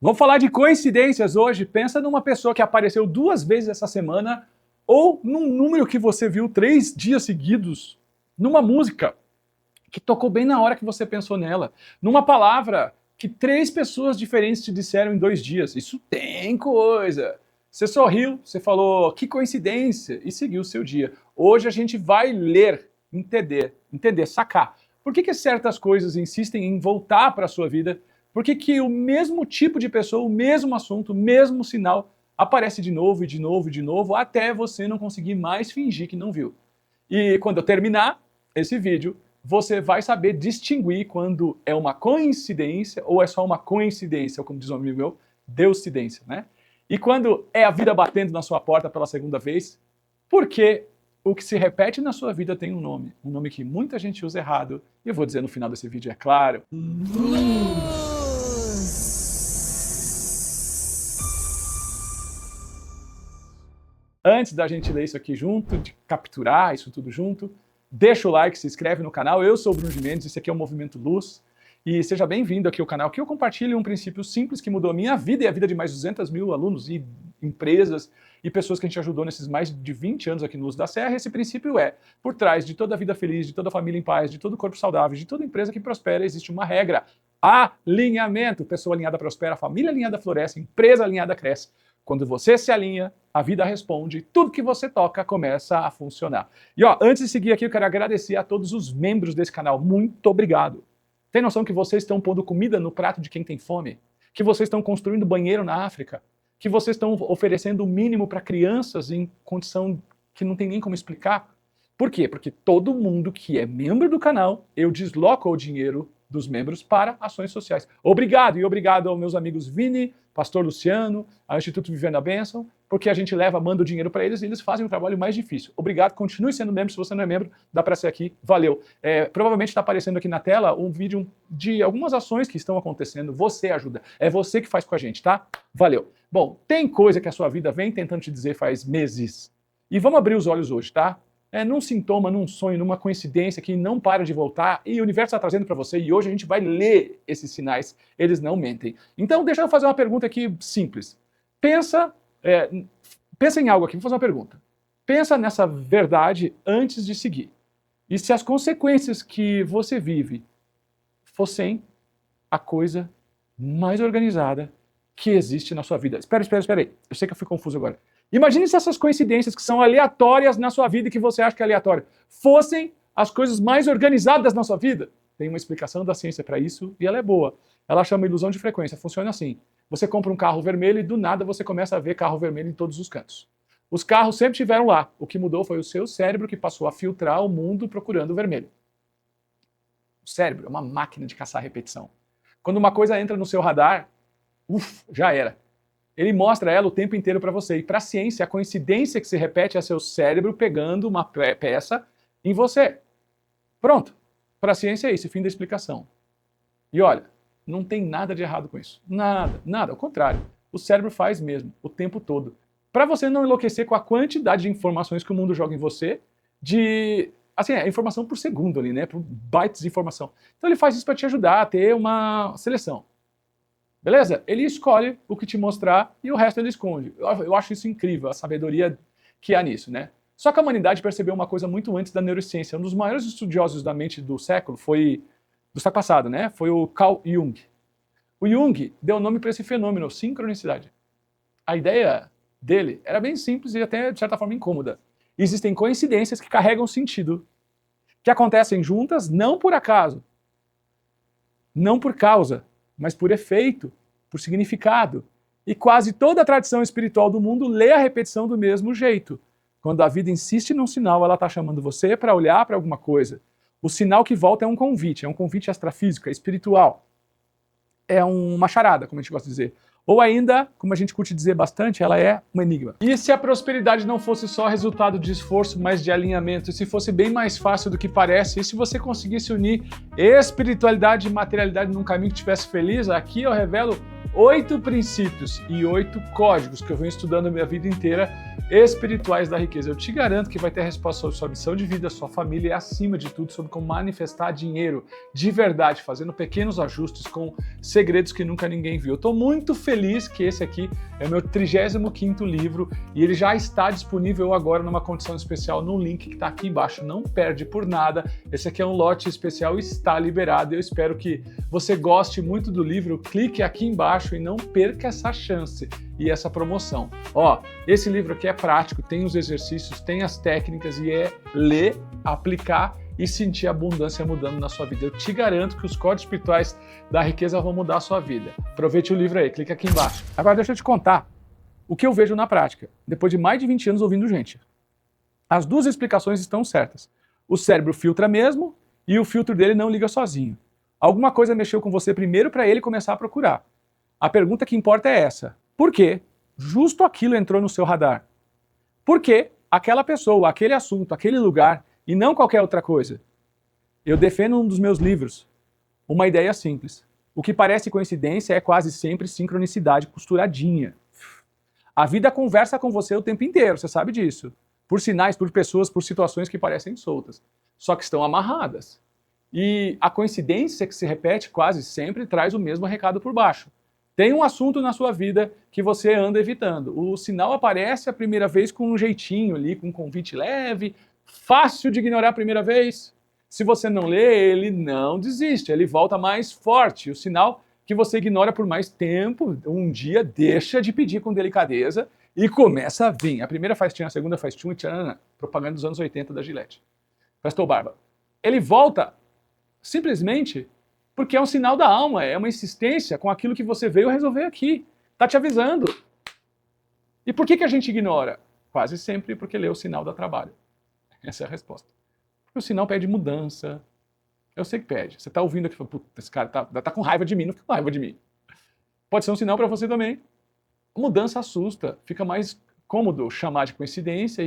Vamos falar de coincidências hoje. Pensa numa pessoa que apareceu 2 vezes essa semana ou num número que você viu 3 dias seguidos, numa música que tocou bem na hora que você pensou nela, numa palavra que 3 pessoas diferentes te disseram em 2 dias. Isso tem coisa. Você sorriu, você falou que coincidência e seguiu o seu dia. Hoje a gente vai ler, entender, sacar. Por que certas coisas insistem em voltar para a sua vida? Por que o mesmo tipo de pessoa, o mesmo assunto, o mesmo sinal aparece de novo e de novo e de novo até você não conseguir mais fingir que não viu? E quando eu terminar esse vídeo, você vai saber distinguir quando é uma coincidência ou é só uma coincidência, ou como diz um amigo meu, deucidência, né? E quando é a vida batendo na sua porta pela segunda vez, porque o que se repete na sua vida tem um nome que muita gente usa errado, e eu vou dizer no final desse vídeo, é claro. Antes da gente ler isso aqui junto, de capturar isso tudo junto, deixa o like, se inscreve no canal. Eu sou o Bruno Gimenez, esse aqui é o Movimento Luz. E seja bem-vindo aqui ao canal, que eu compartilho um princípio simples que mudou a minha vida e a vida de mais de 200 mil alunos e empresas e pessoas que a gente ajudou nesses mais de 20 anos aqui no Luz da Serra. Esse princípio é, por trás de toda vida feliz, de toda família em paz, de todo corpo saudável, de toda empresa que prospera, existe uma regra. Alinhamento. Pessoa alinhada prospera, família alinhada floresce, empresa alinhada cresce. Quando você se alinha, a vida responde, tudo que você toca começa a funcionar. E ó, antes de seguir aqui, eu quero agradecer a todos os membros desse canal. Muito obrigado. Tem noção que vocês estão pondo comida no prato de quem tem fome? Que vocês estão construindo banheiro na África? Que vocês estão oferecendo o mínimo para crianças em condição que não tem nem como explicar? Por quê? Porque todo mundo que é membro do canal, eu desloco o dinheiro dos membros para ações sociais. Obrigado, e obrigado aos meus amigos Vini, Pastor Luciano, ao Instituto Vivendo a Bênção, porque a gente manda o dinheiro para eles e eles fazem o trabalho mais difícil. Obrigado, continue sendo membro, se você não é membro, dá para ser aqui, valeu. Provavelmente está aparecendo aqui na tela um vídeo de algumas ações que estão acontecendo, você ajuda, é você que faz com a gente, tá? Valeu. Bom, tem coisa que a sua vida vem tentando te dizer faz meses, e vamos abrir os olhos hoje, tá? Num sintoma, num sonho, numa coincidência que não para de voltar e o universo está trazendo para você e hoje a gente vai ler esses sinais, eles não mentem. Então deixa eu fazer uma pergunta aqui simples. Pensa em algo aqui, vou fazer uma pergunta. Pensa nessa verdade antes de seguir. E se as consequências que você vive fossem a coisa mais organizada que existe na sua vida? Espera aí. Eu sei que eu fui confuso agora. Imagine se essas coincidências que são aleatórias na sua vida e que você acha que é aleatório, fossem as coisas mais organizadas na sua vida. Tem uma explicação da ciência para isso e ela é boa. Ela chama ilusão de frequência. Funciona assim. Você compra um carro vermelho e do nada você começa a ver carro vermelho em todos os cantos. Os carros sempre estiveram lá. O que mudou foi o seu cérebro que passou a filtrar o mundo procurando o vermelho. O cérebro é uma máquina de caçar repetição. Quando uma coisa entra no seu radar, já era. Ele mostra ela o tempo inteiro para você. E para a ciência, a coincidência que se repete é seu cérebro pegando uma peça em você. Pronto. Para a ciência é isso, fim da explicação. E olha, não tem nada de errado com isso. Nada. Ao contrário. O cérebro faz mesmo, o tempo todo. Para você não enlouquecer com a quantidade de informações que o mundo joga em você, informação por segundo ali, né? Por bytes de informação. Então ele faz isso para te ajudar a ter uma seleção. Beleza? Ele escolhe o que te mostrar e o resto ele esconde. Eu acho isso incrível, a sabedoria que há nisso, né? Só que a humanidade percebeu uma coisa muito antes da neurociência. Um dos maiores estudiosos da mente do século do século passado, né? Foi o Carl Jung. O Jung deu nome para esse fenômeno, sincronicidade. A ideia dele era bem simples e até, de certa forma, incômoda. Existem coincidências que carregam sentido, que acontecem juntas não por acaso, não por causa, mas por efeito, por significado. E quase toda a tradição espiritual do mundo lê a repetição do mesmo jeito. Quando a vida insiste num sinal, ela está chamando você para olhar para alguma coisa. O sinal que volta é um convite extrafísico, é espiritual. É uma charada, como a gente gosta de dizer. Ou ainda, como a gente curte dizer bastante, ela é um enigma. E se a prosperidade não fosse só resultado de esforço, mas de alinhamento, e se fosse bem mais fácil do que parece, e se você conseguisse unir espiritualidade e materialidade num caminho que te tivesse feliz, aqui eu revelo 8 princípios e 8 códigos que eu venho estudando a minha vida inteira, espirituais da riqueza. Eu te garanto que vai ter a resposta sobre sua missão de vida, sua família e, acima de tudo, sobre como manifestar dinheiro de verdade, fazendo pequenos ajustes com segredos que nunca ninguém viu. Eu estou muito feliz que esse aqui é o meu 35º livro e ele já está disponível agora numa condição especial no link que está aqui embaixo. Não perde por nada. Esse aqui é um lote especial e está liberado. Eu espero que você goste muito do livro. Clique aqui embaixo e não perca essa chance e essa promoção. Ó, esse livro aqui é prático, tem os exercícios, tem as técnicas e é ler, aplicar e sentir a abundância mudando na sua vida. Eu te garanto que os códigos espirituais da riqueza vão mudar a sua vida. Aproveite o livro aí, clica aqui embaixo. Agora deixa eu te contar o que eu vejo na prática, depois de mais de 20 anos ouvindo gente. As duas explicações estão certas. O cérebro filtra mesmo e o filtro dele não liga sozinho. Alguma coisa mexeu com você primeiro para ele começar a procurar. A pergunta que importa é essa: por que justo aquilo entrou no seu radar? Por que aquela pessoa, aquele assunto, aquele lugar e não qualquer outra coisa? Eu defendo um dos meus livros uma ideia simples. O que parece coincidência é quase sempre sincronicidade costuradinha. A vida conversa com você o tempo inteiro, você sabe disso. Por sinais, por pessoas, por situações que parecem soltas, só que estão amarradas. E a coincidência que se repete quase sempre traz o mesmo recado por baixo. Tem um assunto na sua vida que você anda evitando. O sinal aparece a primeira vez com um jeitinho ali, com um convite leve, fácil de ignorar a primeira vez. Se você não lê, ele não desiste, ele volta mais forte. O sinal que você ignora por mais tempo, um dia deixa de pedir com delicadeza e começa a vir. A primeira faz tchan, a segunda faz tchum e tchan, propaganda dos anos 80 da Gillette. Pastor Barba. Ele volta simplesmente porque é um sinal da alma, é uma insistência com aquilo que você veio resolver aqui. Está te avisando. E por que a gente ignora? Quase sempre porque lê o sinal dá trabalho. Essa é a resposta. Porque o sinal pede mudança. Eu sei que pede. Você está ouvindo aqui e fala, puta, esse cara tá com raiva de mim, não fica com raiva de mim. Pode ser um sinal para você também. A mudança assusta. Fica mais cômodo chamar de coincidência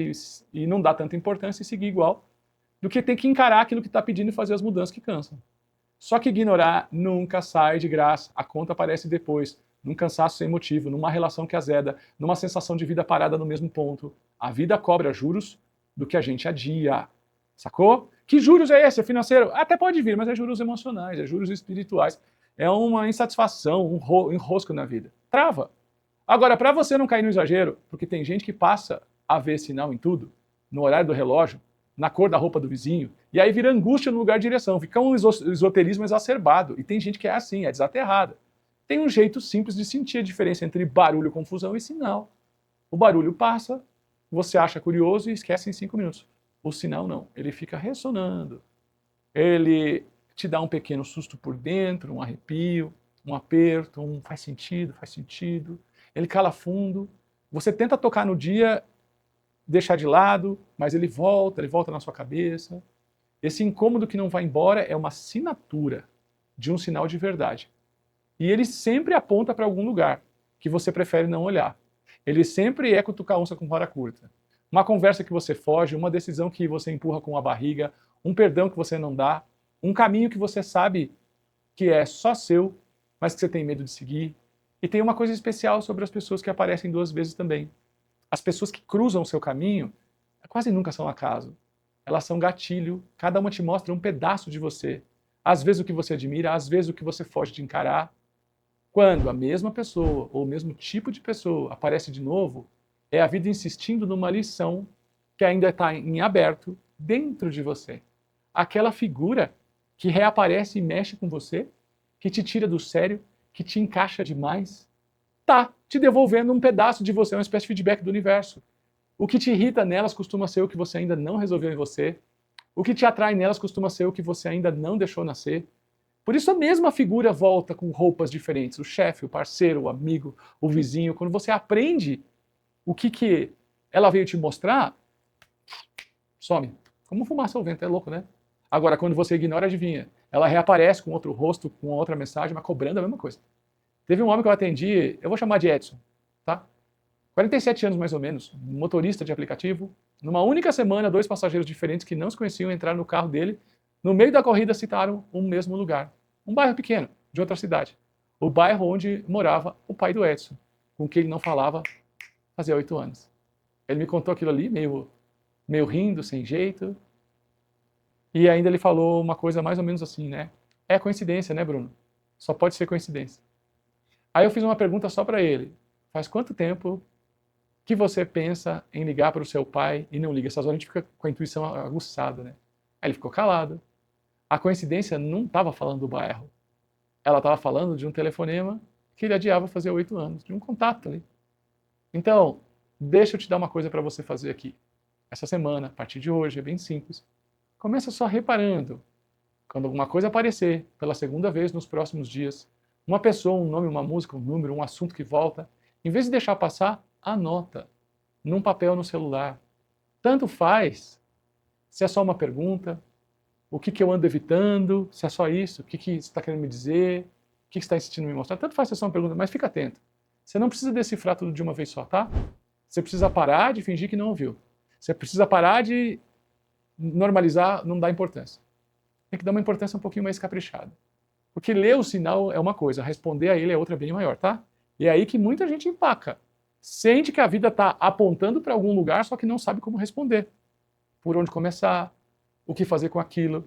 e não dar tanta importância e seguir igual, do que ter que encarar aquilo que está pedindo e fazer as mudanças que cansam. Só que ignorar nunca sai de graça. A conta aparece depois, num cansaço sem motivo, numa relação que azeda, numa sensação de vida parada no mesmo ponto. A vida cobra juros do que a gente adia. Sacou? Que juros é esse? É financeiro? Até pode vir, mas é juros emocionais, é juros espirituais. É uma insatisfação, um enrosco na vida. Trava. Agora, para você não cair no exagero, porque tem gente que passa a ver sinal em tudo, no horário do relógio, na cor da roupa do vizinho, e aí vira angústia no lugar de direção, fica um esoterismo exacerbado, e tem gente que é assim, é desaterrada. Tem um jeito simples de sentir a diferença entre barulho, confusão e sinal. O barulho passa, você acha curioso e esquece em 5 minutos. O sinal não, ele fica ressonando, ele te dá um pequeno susto por dentro, um arrepio, um aperto, faz sentido, ele cala fundo, você tenta tocar no dia, deixar de lado, mas ele volta na sua cabeça. Esse incômodo que não vai embora é uma assinatura de um sinal de verdade. E ele sempre aponta para algum lugar que você prefere não olhar. Ele sempre é cutucar onça com vara curta. Uma conversa que você foge, uma decisão que você empurra com a barriga, um perdão que você não dá, um caminho que você sabe que é só seu, mas que você tem medo de seguir. E tem uma coisa especial sobre as pessoas que aparecem 2 vezes também. As pessoas que cruzam o seu caminho quase nunca são acaso. Elas são gatilho, cada uma te mostra um pedaço de você. Às vezes o que você admira, às vezes o que você foge de encarar. Quando a mesma pessoa, ou o mesmo tipo de pessoa aparece de novo, é a vida insistindo numa lição que ainda está em aberto dentro de você. Aquela figura que reaparece e mexe com você, que te tira do sério, que te encaixa demais, tá te devolvendo um pedaço de você, uma espécie de feedback do universo. O que te irrita nelas costuma ser o que você ainda não resolveu em você. O que te atrai nelas costuma ser o que você ainda não deixou nascer. Por isso a mesma figura volta com roupas diferentes. O chefe, o parceiro, o amigo, o vizinho. Quando você aprende o que ela veio te mostrar, some. Como fumaça ao vento, é louco, né? Agora, quando você ignora, adivinha. Ela reaparece com outro rosto, com outra mensagem, mas cobrando a mesma coisa. Teve um homem que eu atendi, eu vou chamar de Edson, tá? 47 anos mais ou menos, motorista de aplicativo. Numa única semana, 2 passageiros diferentes que não se conheciam entraram no carro dele. No meio da corrida, citaram um mesmo lugar. Um bairro pequeno, de outra cidade. O bairro onde morava o pai do Edson, com quem ele não falava fazia 8 anos. Ele me contou aquilo ali, meio rindo, sem jeito. E ainda ele falou uma coisa mais ou menos assim, né? É coincidência, né, Bruno? Só pode ser coincidência. Aí eu fiz uma pergunta só para ele. Faz quanto tempo que você pensa em ligar para o seu pai e não liga? Essas horas a gente fica com a intuição aguçada, né? Aí ele ficou calado. A coincidência não estava falando do bairro. Ela estava falando de um telefonema que ele adiava fazer 8 anos, de um contato ali. Então, deixa eu te dar uma coisa para você fazer aqui. Essa semana, a partir de hoje, é bem simples. Começa só reparando. Quando alguma coisa aparecer pela segunda vez nos próximos dias, uma pessoa, um nome, uma música, um número, um assunto que volta, em vez de deixar passar, anota num papel no celular. Tanto faz se é só uma pergunta, o que eu ando evitando, se é só isso, o que você está querendo me dizer, o que você está insistindo em me mostrar. Tanto faz se é só uma pergunta, mas fica atento. Você não precisa decifrar tudo de uma vez só, tá? Você precisa parar de fingir que não ouviu. Você precisa parar de normalizar, não dar importância. Tem que dar uma importância um pouquinho mais caprichada. Porque ler o sinal é uma coisa, responder a ele é outra bem maior, tá? E é aí que muita gente empaca. Sente que a vida está apontando para algum lugar, só que não sabe como responder. Por onde começar, o que fazer com aquilo.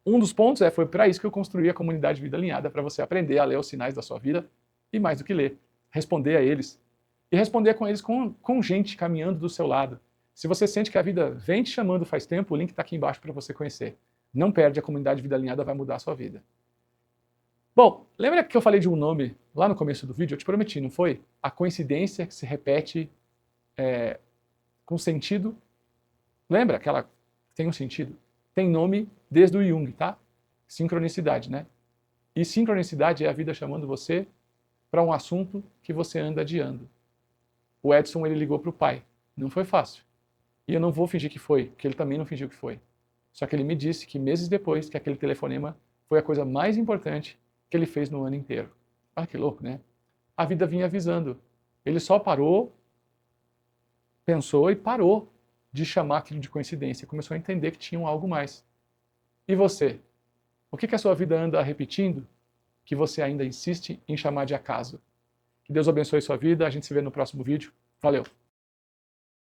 Um dos pontos foi para isso que eu construí a comunidade Vida Alinhada, para você aprender a ler os sinais da sua vida e mais do que ler, responder a eles. E responder com eles com gente caminhando do seu lado. Se você sente que a vida vem te chamando faz tempo, o link está aqui embaixo para você conhecer. Não perde, a comunidade Vida Alinhada vai mudar a sua vida. Bom, lembra que eu falei de um nome lá no começo do vídeo? Eu te prometi, não foi? A coincidência que se repete com sentido. Lembra que ela tem um sentido? Tem nome desde o Jung, tá? Sincronicidade, né? E sincronicidade é a vida chamando você para um assunto que você anda adiando. O Edson, ele ligou para o pai. Não foi fácil. E eu não vou fingir que foi, porque ele também não fingiu que foi. Só que ele me disse que meses depois, que aquele telefonema foi a coisa mais importante que ele fez no ano inteiro. Ah, que louco, né? A vida vinha avisando. Ele só parou, pensou e parou de chamar aquilo de coincidência. Começou a entender que tinha algo mais. E você? O que a sua vida anda repetindo que você ainda insiste em chamar de acaso? Que Deus abençoe sua vida. A gente se vê no próximo vídeo. Valeu!